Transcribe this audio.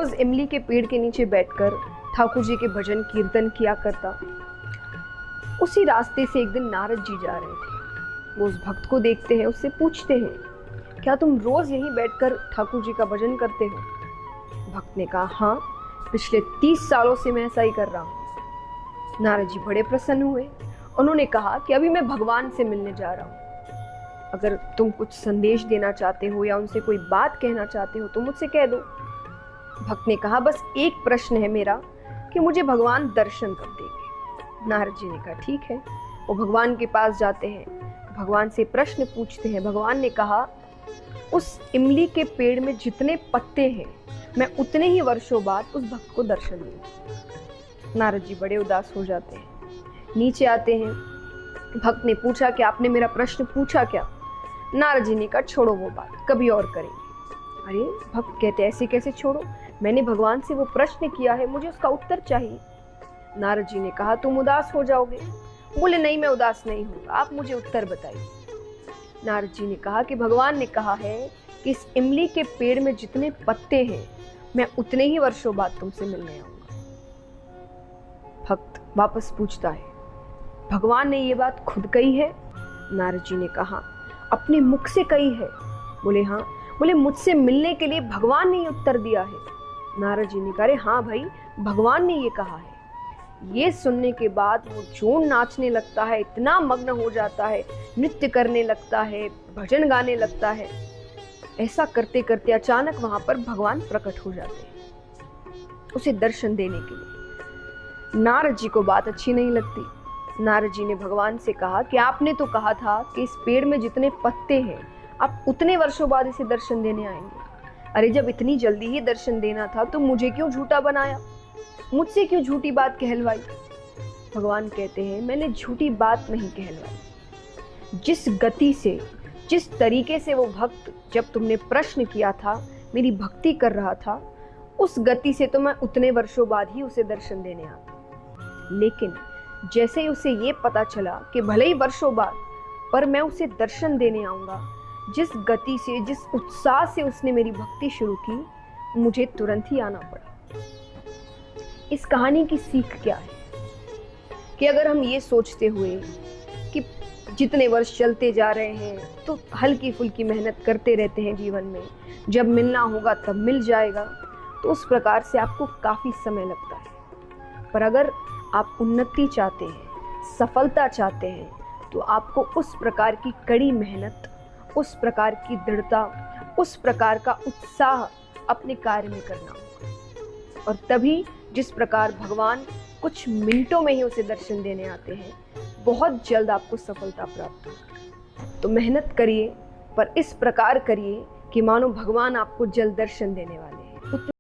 रोज इमली के पेड़ के नीचे बैठकर ठाकुर जी के भजन कीर्तन किया करता। उसी रास्ते से एक दिन नारद जी जा रहे थे। वो उस भक्त को देखते हैं, उससे पूछते हैं, क्या तुम रोज यहीं बैठकर ठाकुर जी का भजन करते हो? भक्त ने कहा, हाँ, पिछले 30 सालों से मैं ऐसा ही कर रहा हूँ। नारद जी बड़े प्रसन्न हुए। उन्होंने कहा कि अभी मैं भगवान से मिलने जा रहा हूँ। अगर तुम कुछ संदेश देना चाहते हो या उनसे कोई बात कहना चाहते हो तो मुझसे कह दो। भक्त ने कहा, बस एक प्रश्न है मेरा कि मुझे भगवान दर्शन कब देंगे? नारद जी ने कहा, ठीक है। वो भगवान के पास जाते हैं, भगवान से प्रश्न पूछते हैं। भगवान ने कहा, उस इमली के पेड़ में जितने पत्ते हैं मैं उतने ही वर्षों बाद उस भक्त को दर्शन दूंगा। नारद जी बड़े उदास हो जाते हैं, नीचे आते हैं। भक्त ने पूछा कि आपने मेरा प्रश्न पूछा क्या? नारद जी ने कहा, छोड़ो वो बात, कभी और करेंगे। अरे, भक्त कहते, ऐसे कैसे छोड़ो? मैंने भगवान से वो प्रश्न किया है, मुझे उसका उत्तर चाहिए। नारद जी ने कहा, तुम उदास हो जाओगे। बोले, नहीं, मैं उदास नहीं हूँ, आप मुझे उत्तर बताइए। नारद जी ने कहा कि भगवान ने कहा है कि इस इमली के पेड़ में जितने पत्ते हैं मैं उतने ही वर्षों बाद तुमसे मिलने आऊंगा। भक्त वापस पूछता है, भगवान ने ये बात खुद कही है? नारद जी ने कहा, अपने मुख से कही है। बोले, हाँ। बोले, मुझसे मिलने के लिए भगवान ने ये उत्तर दिया है? नारद जी ने कहा, हाँ भाई, भगवान ने ये कहा है। ये सुनने के बाद वो जोर नाचने लगता है, इतना मग्न हो जाता है, नृत्य करने लगता है, भजन गाने लगता है। ऐसा करते करते अचानक वहां पर भगवान प्रकट हो जाते हैं उसे दर्शन देने के लिए। नारद जी को बात अच्छी नहीं लगती। नारद जी ने भगवान से कहा कि आपने तो कहा था कि इस पेड़ में जितने पत्ते हैं आप उतने वर्षों बाद इसे दर्शन देने आएंगे। अरे, जब इतनी जल्दी ही दर्शन देना था तो मुझे क्यों झूठा बनाया? मुझसे क्यों झूठी बात कहलवाई? भगवान कहते हैं, मैंने झूठी बात नहीं कहलवाई। जिस गति से, जिस तरीके से वो भक्त, जब तुमने प्रश्न किया था, मेरी भक्ति कर रहा था, उस गति से तो मैं उतने वर्षों बाद ही उसे दर्शन देने आता। लेकिन जैसे ही उसे ये पता चला कि भले ही वर्षों बाद पर मैं उसे दर्शन देने आऊंगा, जिस गति से, जिस उत्साह से उसने मेरी भक्ति शुरू की, मुझे तुरंत ही आना पड़ा। इस कहानी की सीख क्या है कि अगर हम ये सोचते हुए कि जितने वर्ष चलते जा रहे हैं तो हल्की फुल्की मेहनत करते रहते हैं जीवन में, जब मिलना होगा तब मिल जाएगा, तो उस प्रकार से आपको काफ़ी समय लगता है। पर अगर आप उन्नति चाहते हैं, सफलता चाहते हैं, तो आपको उस प्रकार की कड़ी मेहनत, उस प्रकार की दृढ़ता, उस प्रकार का उत्साह अपने कार्य में करना होगा। और तभी जिस प्रकार भगवान कुछ मिनटों में ही उसे दर्शन देने आते हैं, बहुत जल्द आपको सफलता प्राप्त होगी। तो मेहनत करिए, पर इस प्रकार करिए कि मानो भगवान आपको जल्द दर्शन देने वाले हैं।